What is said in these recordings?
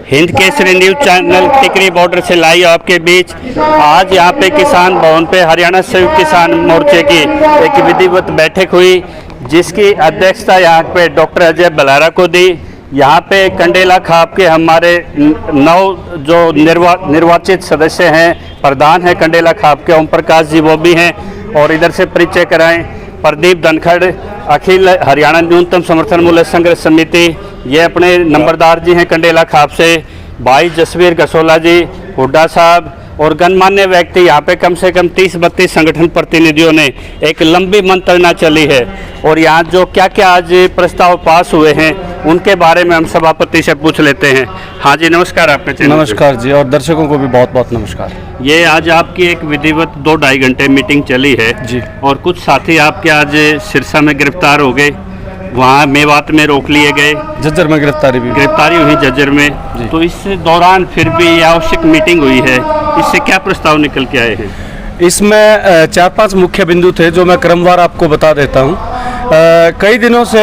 Hind Kesari news channel टिकरी border से live आपके बीच। आज यहाँ पे किसान भवन पे हरियाणा संयुक्त किसान मोर्चे की एक विधिवत बैठक हुई, जिसकी अध्यक्षता यहाँ पे डॉक्टर अजय बलारा को दी। यहाँ पे कंडेला खाप के हमारे 9 जो निर्वाचित सदस्य हैं, प्रधान हैं कंडेला खाप के ओम प्रकाश जी, वो भी हैं। और इधर से परिचय कराएं, प्रदीप धनखड़, अखिल हरियाणा न्यूनतम समर्थन मूल्य संघर्ष समिति, ये अपने नंबरदार जी हैं कंडेला खाप से। भाई जसवीर गसोला जी, हुड्डा साहब और गणमान्य व्यक्ति यहाँ पे कम से कम 30-32 संगठन प्रतिनिधियों ने एक लंबी मंत्रणा चली है। और यहाँ जो क्या क्या आज प्रस्ताव पास हुए हैं उनके बारे में हम सभापति से पूछ लेते हैं। हाँ जी, नमस्कार। आपके चैनल नमस्कार जी, और दर्शकों को भी बहुत बहुत नमस्कार। ये आज आपकी एक विधिवत 2-2.5 घंटे मीटिंग चली है जी, और कुछ साथी आपके आज सिरसा में गिरफ्तार हो गए, वहाँ मेवात में रोक लिए गए, झज्जर में गिरफ्तारी हुई झज्जर में। तो इस दौरान फिर भी ये आवश्यक मीटिंग हुई है, इससे क्या प्रस्ताव निकल के आए हैं? इसमें 4-5 मुख्य बिंदु थे जो मैं क्रमवार आपको बता देता हूँ। कई दिनों से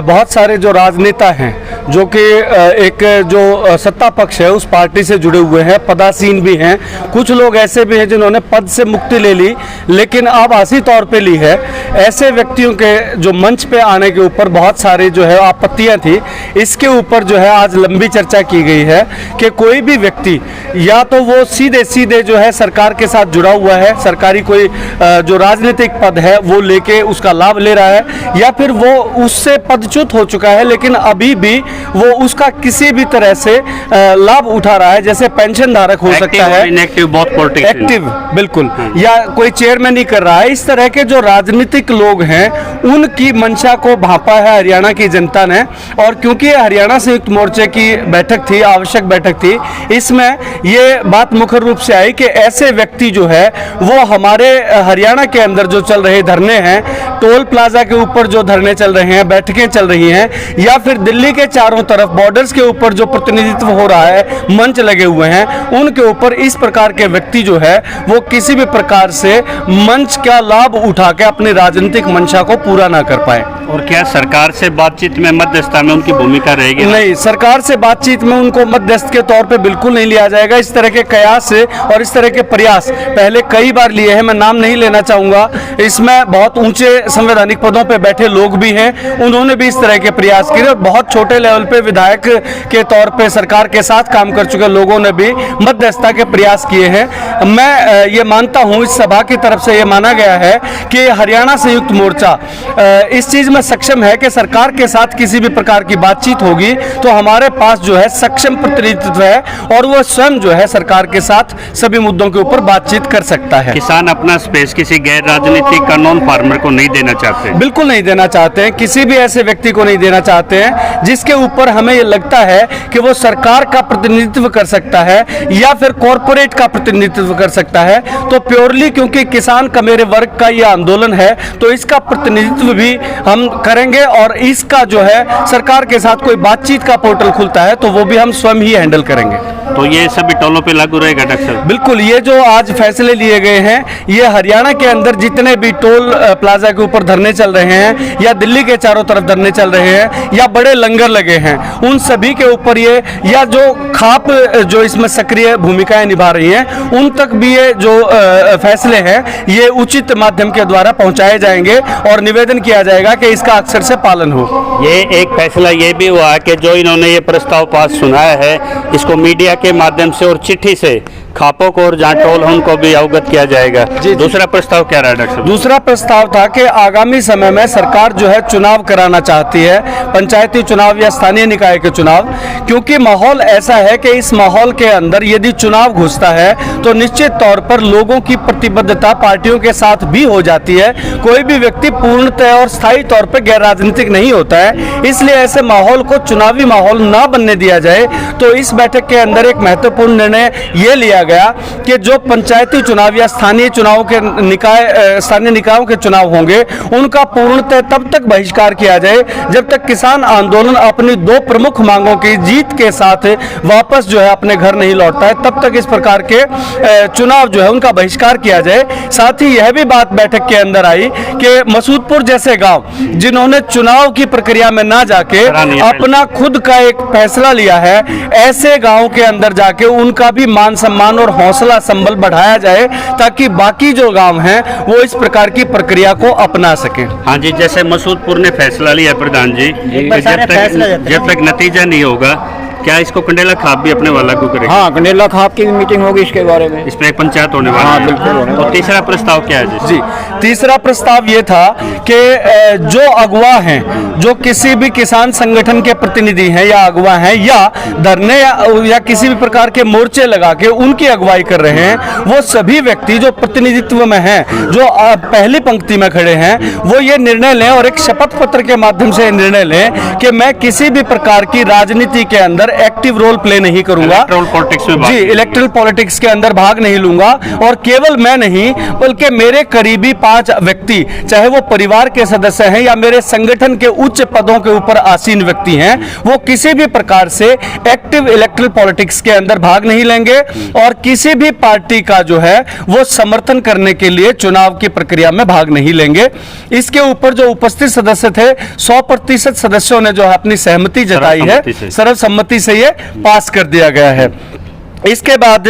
बहुत सारे जो राजनेता हैं, जो कि एक जो सत्ता पक्ष है उस पार्टी से जुड़े हुए हैं, पदासीन भी हैं, कुछ लोग ऐसे भी हैं जिन्होंने पद से मुक्ति ले ली लेकिन आभासी तौर पे ली है। ऐसे व्यक्तियों के जो मंच पे आने के ऊपर बहुत सारी जो है आपत्तियां थी। इसके ऊपर जो है आज लंबी चर्चा की गई है कि कोई भी व्यक्ति या तो वो सीधे सीधे जो है सरकार के साथ जुड़ा हुआ है, सरकारी कोई जो राजनीतिक पद है वो लेके उसका लाभ ले रहा है, या फिर वो उससे पदच्युत हो चुका है लेकिन अभी भी वो उसका किसी भी तरह से लाभ उठा रहा है, जैसे पेंशन धारक हो सकता है, एक्टिव बिल्कुल, या कोई चेयरमैन ही कर रहा है। इस तरह के जो राजनीतिक लोग हैं उनकी मंशा को भांपा है हरियाणा की जनता ने। और क्योंकि हरियाणा संयुक्त मोर्चे की बैठक थी, आवश्यक बैठक थी, इसमें ये बात मुख्य रूप से आई कि ऐसे व्यक्ति जो है वो हमारे हरियाणा के अंदर जो चल रहे धरने हैं, टोल प्लाजा के ऊपर जो धरने चल रहे हैं, बैठकें चल रही हैं, या फिर दिल्ली के चारों तरफ बॉर्डर्स के ऊपर जो प्रतिनिधित्व हो रहा है, मंच लगे हुए हैं, उनके ऊपर इस प्रकार के व्यक्ति जो है वो किसी भी प्रकार से मंच का लाभ उठा के अपनी राजनीतिक मंशा को पूरा ना कर पाए। और क्या सरकार से बातचीत में मध्यस्थता में उनकी भूमिका रहेगी? नहीं, सरकार से बातचीत में उनको मध्यस्थ के तौर पे बिल्कुल नहीं लिया जाएगा। इस तरह के कयास और इस तरह के प्रयास पहले कई बार लिए हैं, मैं नाम नहीं लेना चाहूँगा। इसमें बहुत ऊंचे संवैधानिक पदों पे बैठे लोग भी हैं, उन्होंने भी इस तरह के प्रयास किए। बहुत छोटे लेवल पे विधायक के तौर पे सरकार के साथ काम कर चुके लोगों ने भी मध्यस्थता के प्रयास किए हैं। मैं ये मानता हूँ, इस सभा की तरफ से ये माना गया है कि हरियाणा संयुक्त मोर्चा इस चीज़ में सक्षम है कि सरकार के साथ किसी भी प्रकार की बातचीत होगी तो हमारे पास जो है सक्षम प्रतिनिधित्व है और वो स्वयं जो है सरकार के साथ सभी मुद्दों के ऊपर बातचीत कर सकता है। किसान अपना स्पेस किसी गैर राजनीतिक नॉन फार्मर को नहीं देना चाहते? बिल्कुल नहीं देना चाहते हैं, किसी भी ऐसे व्यक्ति को नहीं देना चाहते हैं जिसके ऊपर हमें ये लगता है कि वो सरकार का प्रतिनिधित्व कर सकता है या फिर कॉरपोरेट का प्रतिनिधित्व कर सकता है। तो प्योरली क्योंकि किसान का मेरे वर्ग का ये आंदोलन है तो इसका प्रतिनिधित्व भी हम करेंगे, और इसका जो है सरकार के साथ कोई बातचीत का पोर्टल खुलता है तो वो भी हम स्वयं ही हैंडल करेंगे। तो ये सभी टोलों पे लागू रहेगा डॉक्टर साहब? बिल्कुल, ये जो आज फैसले लिए गए हैं ये हरियाणा के अंदर जितने भी टोल प्लाजा के ऊपर धरने चल रहे हैं या दिल्ली के चारों तरफ धरने चल रहे हैं या बड़े लंगर लगे हैं, उन सभी के ऊपर ये, या जो खाप जो इसमें सक्रिय भूमिकाएं निभा रही हैं, उन तक भी ये जो फैसले हैं ये उचित माध्यम के द्वारा पहुंचाए जाएंगे और निवेदन किया जाएगा कि इसका अक्षर से पालन हो। ये एक फैसला ये भी हुआ कि जो इन्होंने ये प्रस्ताव पास सुनाया है इसको मीडिया के माध्यम से और चिट्ठी से खापों को और जहाँ टोल है उनको भी अवगत किया जाएगा। जी, दूसरा प्रस्ताव क्या रहा डॉक्टर साहब? दूसरा प्रस्ताव था कि आगामी समय में सरकार जो है चुनाव कराना चाहती है, पंचायती चुनाव या स्थानीय निकाय के चुनाव, क्योंकि माहौल ऐसा है कि इस माहौल के अंदर यदि चुनाव घुसता है तो निश्चित तौर पर लोगों की प्रतिबद्धता पार्टियों के साथ भी हो जाती है। कोई भी व्यक्ति पूर्णतः और स्थायी तौर पर गैर राजनीतिक नहीं होता है, इसलिए ऐसे माहौल को चुनावी माहौल ना बनने दिया जाए। तो इस बैठक के अंदर एक महत्वपूर्ण निर्णय ये लिया गया कि जो पंचायती चुनाव या स्थानीय चुनाव के स्थानीय निकायों के चुनाव होंगे उनका पूर्णतः तब तक बहिष्कार किया जाए जब तक किसान आंदोलन अपनी दो प्रमुख मांगों की जीत के साथ वापस जो है अपने घर नहीं लौटता है, तब तक इस प्रकार के चुनाव जो है उनका बहिष्कार किया जाए। साथ ही यह भी बात बैठक के अंदर आई कि मसूदपुर जैसे गांव जिन्होंने चुनाव की प्रक्रिया में ना जाके अपना खुद का एक फैसला लिया है, ऐसे गांव के अंदर जाके उनका भी मान सम्मान और हौसला संबल बढ़ाया जाए ताकि बाकी जो गांव हैं वो इस प्रकार की प्रक्रिया को अपना सके। हाँ जी, जैसे मसूदपुर ने फैसला लिया प्रधान जी, जब तक नतीजा नहीं होगा क्या इसको कंडेला खाप भी अपने वाला को करेगा? हाँ, कंडेला खाप की भी मीटिंग होगी इसके बारे में। इसमें एक पंचायत होने वाली है। बिल्कुल होने वाली। और तीसरा प्रस्ताव क्या है जी? तीसरा प्रस्ताव ये था कि जो अगवा हैं, जो किसी भी किसान संगठन के प्रतिनिधि हैं या अगवा हैं या धरने या किसी भी प्रकार के मोर्चे लगा के उनकी अगुवाई कर रहे हैं, वो सभी व्यक्ति जो प्रतिनिधित्व में हैं, जो पहली पंक्ति में खड़े हैं, वो ये निर्णय लें और एक शपथ पत्र के माध्यम से निर्णय लें कि मैं किसी भी प्रकार की राजनीति के अंदर एक्टिव रोल प्ले नहीं करूंगा, इलेक्टोरल पॉलिटिक्स में जी इलेक्टोरल पॉलिटिक्स के अंदर भाग नहीं लूंगा। और केवल मैं नहीं बल्कि मेरे करीबी 5 व्यक्ति, चाहे वो परिवार के सदस्य हैं या मेरे संगठन के उच्च पदों के ऊपर आसीन व्यक्ति हैं, वो किसी भी प्रकार से एक्टिव इलेक्टोरल पॉलिटिक्स के अंदर भाग नहीं लेंगे और किसी भी पार्टी का जो है वो समर्थन करने के लिए चुनाव की प्रक्रिया में भाग नहीं लेंगे। इसके ऊपर जो उपस्थित सदस्य थे 100% सदस्यों ने जो है अपनी सहमति जताई है, सर्वसम्मति से ये पास कर दिया गया है। इसके बाद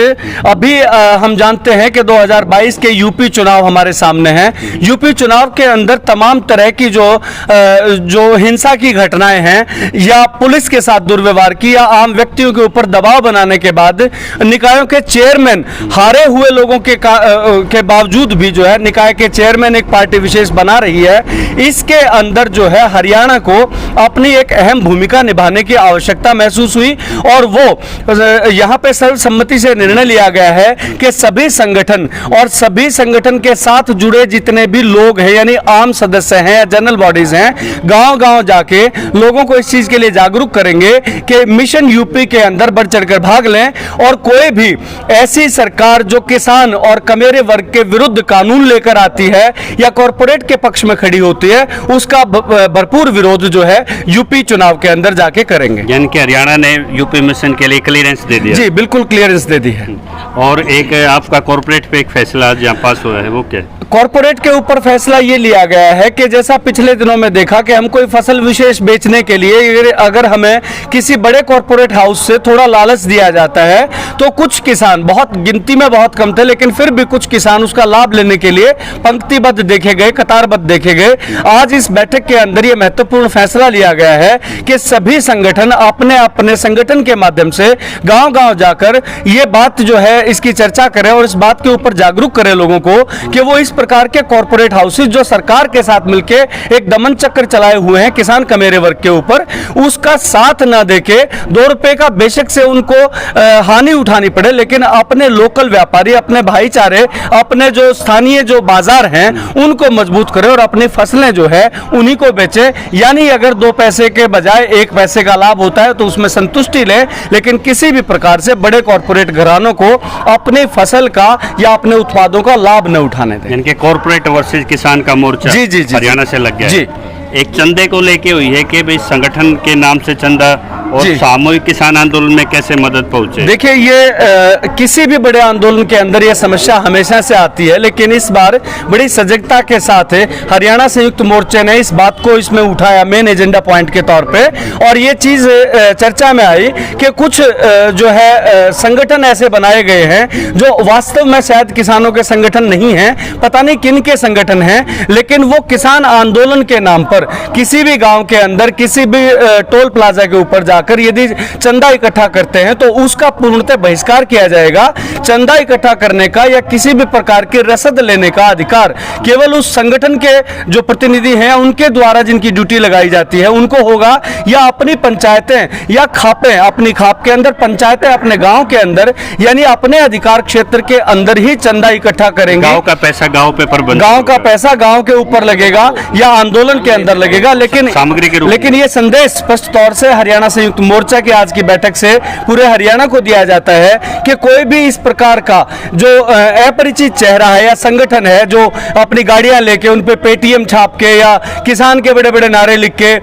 अभी हम जानते हैं कि 2022 के यूपी चुनाव हमारे सामने हैं। यूपी चुनाव के अंदर तमाम तरह की जो हिंसा की घटनाएं हैं या पुलिस के साथ दुर्व्यवहार की या आम व्यक्तियों के ऊपर दबाव बनाने के बाद निकायों के चेयरमैन हारे हुए लोगों के बावजूद भी जो है निकाय के चेयरमैन एक पार्टी विशेष बना रही है। इसके अंदर जो है हरियाणा को अपनी एक अहम भूमिका निभाने की आवश्यकता महसूस हुई और वो यहाँ पे सर्वसम्मति से निर्णय लिया गया है कि सभी संगठन और सभी संगठन के साथ जुड़े जितने भी लोग हैं यानी आम सदस्य हैं या जनरल बॉडीज हैं, गांव-गांव जाके लोगों को इस चीज के लिए जागरूक करेंगे कि मिशन यूपी के अंदर बढ़ चढ़कर भाग लें और कोई भी ऐसी सरकार जो किसान और कमेरे वर्ग के विरुद्ध कानून लेकर आती है या कॉरपोरेट के पक्ष में खड़ी होती है उसका भरपूर विरोध जो है यूपी चुनाव के अंदर जाके करेंगे। यानी कि हरियाणा ने यूपी मिशन के लिए क्लियरेंस दे दिया? जी बिल्कुल क्लियरेंस दे दी है। और एक आपका कॉर्पोरेट पे एक फैसला जहाँ पास हुआ है वो क्या है? कॉर्पोरेट के ऊपर फैसला ये लिया गया है कि जैसा पिछले दिनों में देखा कि हम कोई फसल विशेष बेचने के लिए अगर हमें किसी बड़े कॉर्पोरेट हाउस से थोड़ा लालच दिया जाता है तो कुछ किसान, बहुत गिनती में बहुत कम थे लेकिन फिर भी कुछ किसान उसका लाभ लेने के लिए पंक्तिबद्ध देखे गए, कतारबद्ध देखे गए। आज इस बैठक के अंदर ये महत्वपूर्ण फैसला लिया गया है कि सभी संगठन अपने अपने संगठन के माध्यम से गांव-गांव जाकर ये बात जो है इसकी चर्चा करें और इस बात के ऊपर जागरूक करें लोगों को कि वो इस प्रकार के कॉर्पोरेट हाउसेज जो सरकार के साथ मिलके एक दमन चक्र चलाए हुए हैं किसान कमेरे वर्ग के ऊपर, उसका साथ ना देके 2 रुपए का बेशक से उनको हानि उठानी पड़े लेकिन अपने लोकल व्यापारी, अपने भाईचारे, अपने जो स्थानीय जो बाजार हैं उनको मजबूत करें और अपनी फसलें जो है उन्हीं को बेचे। यानी अगर 2 पैसे के बजाय 1 पैसे का लाभ होता है तो उसमें संतुष्टि लें, लेकिन किसी भी प्रकार से बड़े कॉर्पोरेट घरानों को अपनी फसल का या अपने उत्पादों का लाभ न उठाने दें। यानी कॉर्पोरेट वर्सेस किसान का मोर्चा जी हरियाणा से लग गया जी। है। एक चंदे को लेके हुई है कि भाई संगठन के नाम से चंदा और सामूहिक किसान आंदोलन में कैसे मदद पहुंचे? देखिए ये किसी भी बड़े आंदोलन के अंदर यह समस्या हमेशा से आती है लेकिन इस बार बड़ी सजगता के साथ हरियाणा संयुक्त मोर्चे ने इस बात को इसमें उठाया मेन एजेंडा पॉइंट के तौर पे और ये चीज चर्चा में आई कि कुछ जो है संगठन ऐसे बनाए गए हैं जो वास्तव में शायद किसानों के संगठन नहीं हैं, पता नहीं किन के संगठन हैं, लेकिन वो किसान आंदोलन के नाम पर किसी भी गांव के अंदर किसी भी टोल प्लाजा के ऊपर जाकर यदि चंदा इकट्ठा करते हैं तो उसका पूर्णतः बहिष्कार किया जाएगा। चंदा इकट्ठा करने का या किसी भी प्रकार की रसद लेने का अधिकार केवल उस संगठन के जो प्रतिनिधि हैं उनके द्वारा जिनकी ड्यूटी लगाई जाती है उनको होगा, या अपनी पंचायतें या खापें, अपनी खाप के अंदर पंचायतें अपने गांव के अंदर यानी अपने अधिकार क्षेत्र के अंदर ही चंदा इकट्ठा करेंगे। गांव का पैसा गांव पे प्रबंध, गांव का पैसा गांव के ऊपर लगेगा या आंदोलन के अंदर अंदर लगेगा, लेकिन सामग्री के रूप में। लेकिन ये संदेश स्पष्ट तौर से हरियाणा संयुक्त मोर्चा की आज की बैठक से पूरे हरियाणा को दिया जाता है कि कोई भी इस प्रकार का जो अपरिचित चेहरा है या संगठन है जो अपनी गाड़ियां लेके उन पे पेटीएम छाप के या किसान के बड़े बड़े नारे लिख के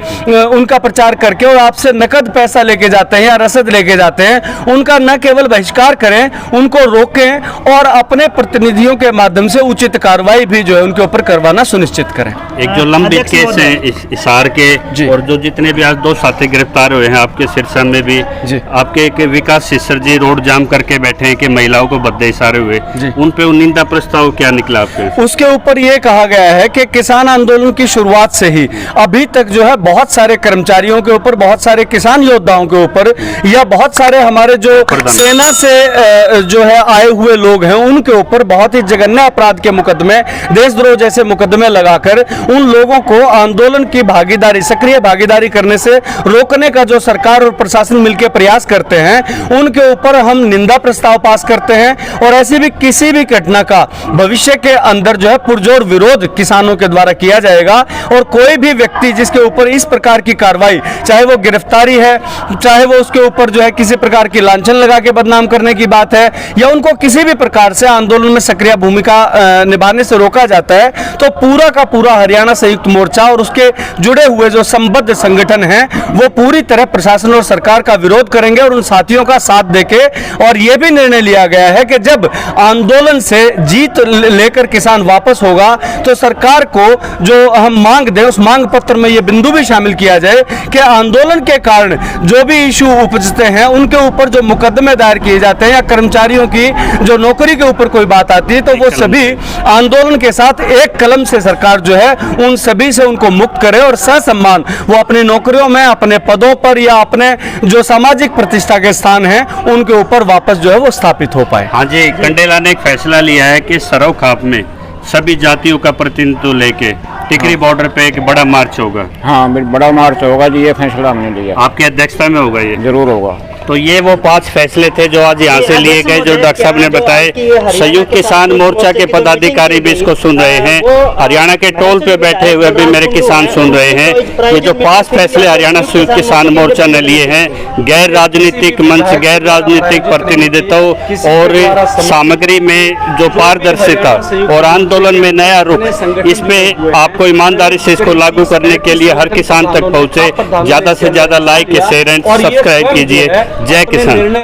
उनका प्रचार करके और आपसे नकद पैसा लेके जाते हैं या रसद लेके जाते हैं, उनका न केवल बहिष्कार करें, उनको रोकें और अपने प्रतिनिधियों के माध्यम से उचित कार्रवाई भी जो है उनके ऊपर करवाना सुनिश्चित करें। एक जो लंबित केस है हिसार के और जो जितने भी आज 2 साथी गिरफ्तार हुए हैं आपके सिरसा में भी, आपके एक विकास सिसर जी रोड जाम करके बैठे हैं कि महिलाओं को भद्दे इशारे हुए, उन पे निंदा प्रस्ताव क्या निकला आपके? उसके ऊपर ये कहा गया है कि किसान आंदोलन की शुरुआत से ही अभी तक जो है बहुत सारे कर्मचारियों के ऊपर, बहुत सारे किसान योद्धाओं के ऊपर या बहुत सारे हमारे जो सेना से जो है आए हुए लोग हैं उनके ऊपर बहुत ही जघन्य अपराध के मुकदमे, देशद्रोह जैसे मुकदमे लगाकर उन लोगों को आंदोलन की भागीदारी, सक्रिय भागीदारी करने से रोकने का जो सरकार और प्रशासन मिलकर प्रयास करते हैं, उनके ऊपर हम निंदा प्रस्ताव पास करते हैं और ऐसी भी किसी भी घटना का भविष्य के अंदर जो है पुरजोर विरोध किसानों के द्वारा किया जाएगा। और कोई भी व्यक्ति जिसके ऊपर इस प्रकार की कार्रवाई, चाहे वो गिरफ्तारी है, चाहे वो उसके ऊपर जो है किसी प्रकार की लांछन लगा के बदनाम करने की बात है या उनको किसी भी प्रकार से आंदोलन में सक्रिय भूमिका निभाने से रोका जाता है, तो पूरा का पूरा हरियाणा संयुक्त मोर्चा और उसके जुड़े हुए जो संबद्ध संगठन हैं वो पूरी तरह प्रशासन और सरकार का विरोध करेंगे और उन साथियों का साथ देके। और यह भी निर्णय लिया गया है कि जब आंदोलन से जीत लेकर किसान वापस होगा तो सरकार को जो हम मांग दें उस मांग पत्र में यह बिंदु भी शामिल किया जाए कि आंदोलन के कारण जो भी इशू उपजते हैं उनके ऊपर जो मुकदमे दायर किए जाते हैं या कर्मचारियों की जो नौकरी के ऊपर कोई बात आती है तो वो सभी आंदोलन के साथ एक कलम से सरकार जो है उन सभी से उनको मुक्त करे और ससम्मान वो अपनी नौकरियों में, अपने पदों पर या अपने जो सामाजिक प्रतिष्ठा के स्थान हैं उनके ऊपर वापस जो है वो स्थापित हो पाए। हाँ जी, कंडेला ने एक फैसला लिया है कि सरव खाप में सभी जातियों का प्रतिनिधित्व लेके टिकरी बॉर्डर पे एक बड़ा मार्च होगा। हाँ, बड़ा मार्च होगा जी, ये फैसला हमने लिया। आपकी अध्यक्षता में होगा ये? जरूर होगा। तो ये वो 5 फैसले थे जो आज यहाँ से लिए गए, जो डॉक्टर साहब ने बताए। संयुक्त किसान मोर्चा के पदाधिकारी भी इसको सुन रहे हैं, हरियाणा के टोल पे बैठे हुए भी मेरे किसान सुन रहे हैं। ये जो 5 फैसले हरियाणा संयुक्त किसान मोर्चा ने लिए हैं, गैर राजनीतिक मंच, गैर राजनीतिक प्रतिनिधित्व और सामग्री में जो पारदर्शिता और आंदोलन में नया रुख, इस पे आपको ईमानदारी से इसको लागू करने के लिए हर किसान तक पहुँचे। ज़्यादा से ज़्यादा लाइक, शेयर एंड सब्सक्राइब कीजिए। जय किसान।